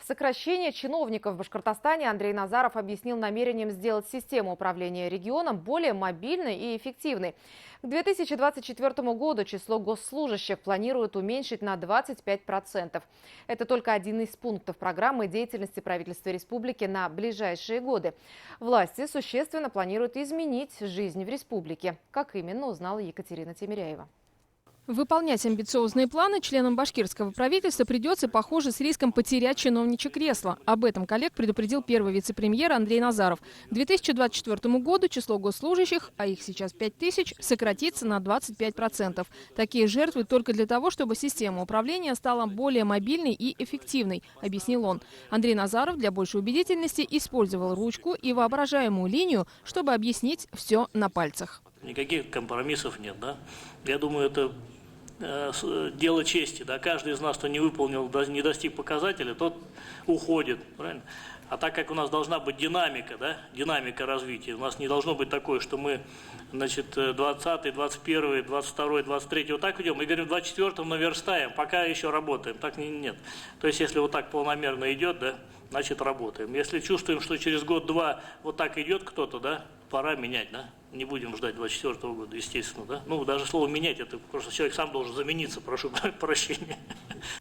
Сокращение чиновников в Башкортостане Андрей Назаров объяснил намерением сделать систему управления регионом более мобильной и эффективной. К 2024 году число госслужащих планируют уменьшить на 25%. Это только один из пунктов программы деятельности правительства республики на ближайшие годы. Власти существенно планируют изменить жизнь в республике. Как именно, узнала Екатерина Тимиряева. Выполнять амбициозные планы членам башкирского правительства придется, похоже, с риском потерять чиновничье кресло. Об этом коллег предупредил первый вице-премьер Андрей Назаров. К 2024 году число госслужащих, а их сейчас 5000, сократится на 25%. Такие жертвы только для того, чтобы система управления стала более мобильной и эффективной, объяснил он. Андрей Назаров для большей убедительности использовал ручку и воображаемую линию, чтобы объяснить все на пальцах. Никаких компромиссов нет, да? Я думаю, это дело чести, да, каждый из нас, кто не выполнил, не достиг показателя, тот уходит, правильно? А так как у нас должна быть динамика, да, динамика развития, у нас не должно быть такое, что мы, значит, 20-й, 21-й, 22-й, 23-й вот так идем и говорим, в 24-м наверстаем, пока еще работаем, так нет. То есть, если вот так полномерно идет, да, значит, работаем. Если чувствуем, что через год-два вот так идет кто-то, да, пора менять, да. Не будем ждать 24 года, естественно, да. Ну, даже слово «менять» — это просто человек сам должен замениться, прошу прощения.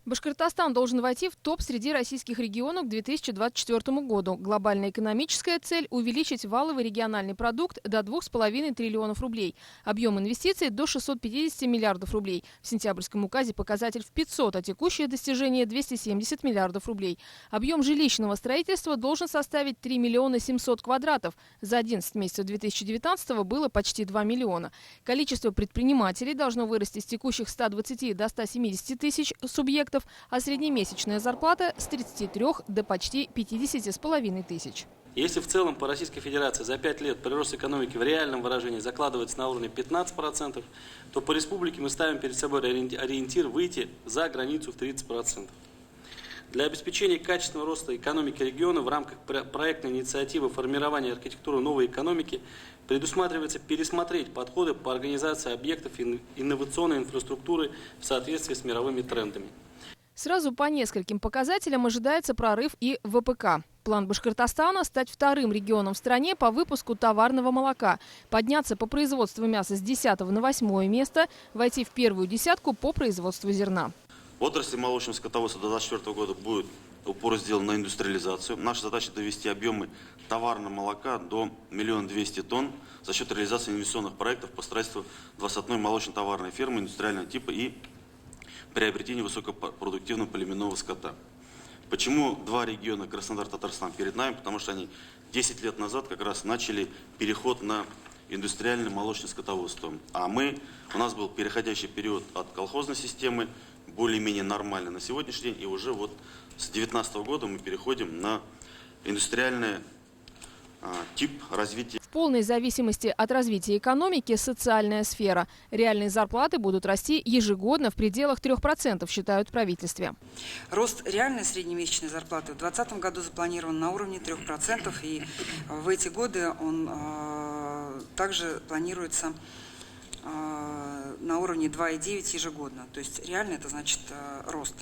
Башкортостан должен войти в топ среди российских регионов к 2024 году. Глобальная экономическая цель – увеличить валовый региональный продукт до 2,5 триллионов рублей. Объем инвестиций – до 650 миллиардов рублей. В сентябрьском указе показатель в 500, а текущее достижение – 270 миллиардов рублей. Объем жилищного строительства должен составить 3 миллиона 700 квадратов. За 11 месяцев 2019 было почти 2 миллиона. Количество предпринимателей должно вырасти с текущих 120 до 170 тысяч субъектов, а среднемесячная зарплата с 33 до почти 50,5 тысяч. Если в целом по Российской Федерации за 5 лет прирост экономики в реальном выражении закладывается на уровне 15%, то по республике мы ставим перед собой ориентир выйти за границу в 30%. Для обеспечения качественного роста экономики региона в рамках проектной инициативы формирования архитектуры новой экономики предусматривается пересмотреть подходы по организации объектов инновационной инфраструктуры в соответствии с мировыми трендами. Сразу по нескольким показателям ожидается прорыв и в ВПК. План Башкортостана – стать вторым регионом в стране по выпуску товарного молока, подняться по производству мяса с 10-го на 8-е место, войти в первую десятку по производству зерна. В отрасли молочного скотоводства до 2024 года будет упор сделан на индустриализацию. Наша задача довести объемы товарного молока до 1 200 000 тонн за счет реализации инвестиционных проектов по строительству 21-й молочно-товарной фермы индустриального типа и приобретения высокопродуктивного племенного скота. Почему два региона, Краснодар и Татарстан, перед нами? Потому что они 10 лет назад как раз начали переход на индустриальное молочное скотоводство. А у нас был переходящий период от колхозной системы, более-менее нормально на сегодняшний день, и уже вот с 2019 года мы переходим на индустриальный тип развития. В полной зависимости от развития экономики социальная сфера. Реальные зарплаты будут расти ежегодно в пределах 3%, считают в правительстве. Рост реальной среднемесячной зарплаты в 2020 году запланирован на уровне 3%, и в эти годы он также планируется на уровне 2,9 ежегодно. То есть реально это значит рост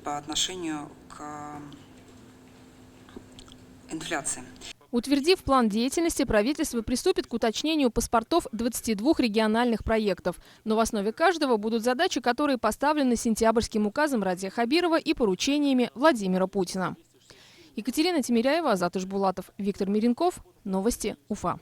по отношению к инфляции. Утвердив план деятельности, правительство приступит к уточнению паспортов 22 региональных проектов. Но в основе каждого будут задачи, которые поставлены сентябрьским указом Радия Хабирова и поручениями Владимира Путина. Екатерина Тимиряева, Азат Ишбулатов, Виктор Миренков. Новости Уфа.